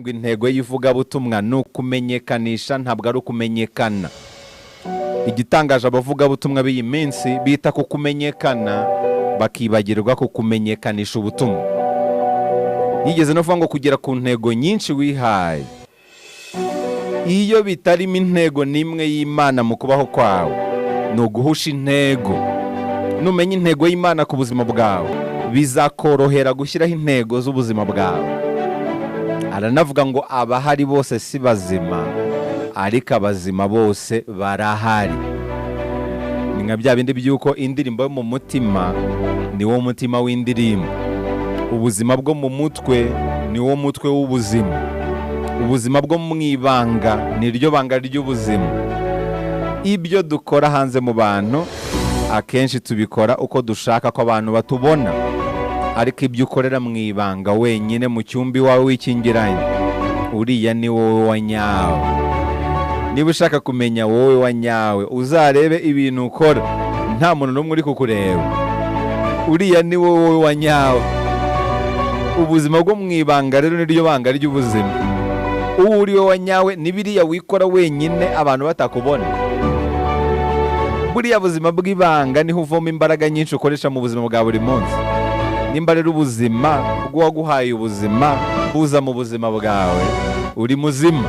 ngo intego y'ivugabutumwa ni ukumenyekanisha, ntabwo ari ukumenyekana. Igitangaje abavugabutumwa b'iyi minsi bita ku kumenyekana, bakibagirwa ku kumenyekanisha ubutumwa. Yigeze no kuvuga ngo kugera ku ntego nyinshi wihaye, iyo bitarimo intego n'imwe y'Imana mu kubaho kwawe, ni uguhusha intego. Numenya intego y'Imana ku buzima bwawe, bizakorohera gushyiraho intego z'ubuzima bwawe. Aranavuga ngo abahari bose si bazima, ariko abazima bose barahari. Ni nka bya bindi by'uko indirimbo yo mu mutima ni wo mutima w'indirimbo, ubuzima bwo mu mutwe ni wo mutwe w'ubuzima, ubuzima bwo mu ibanga ni ryo banga ry'ubuzima. Ibyo dukora hanze mu bantu akenshi tubikora uko dushaka ko abantu batubona, ariko ibyo ukorera mu ibanga wenyine mu cyumba iwawe wikingiranye, uriya ni wowe wa nyawe. Niba ushaka kumenya wowe wa nyawe, uzarebe ibintu ukora nta muntu n'umwe uri kukureba, uriya ni wowe wa nyawe. Ubuzima bwo mu ibanga rero ni ryo banga ry'ubuzima. Uwo uri we wa nyawe ni biriya wikora wenyine abantu batakubona. Buriya buzima bw'ibanga niho uvoma imbaraga nyinshi ukoresha mu buzima bwa buri munsi. Nimba rero ubuzima bw'uwaguhaye ubuzima buza mu buzima bwawe, uri muzima.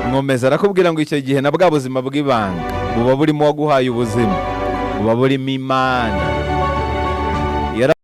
Nkomeza arakubwira ngo icyo gihe na bwa buzima bw'ibanga buba burimo uwaguhaye ubuzima, buba burimo Imana.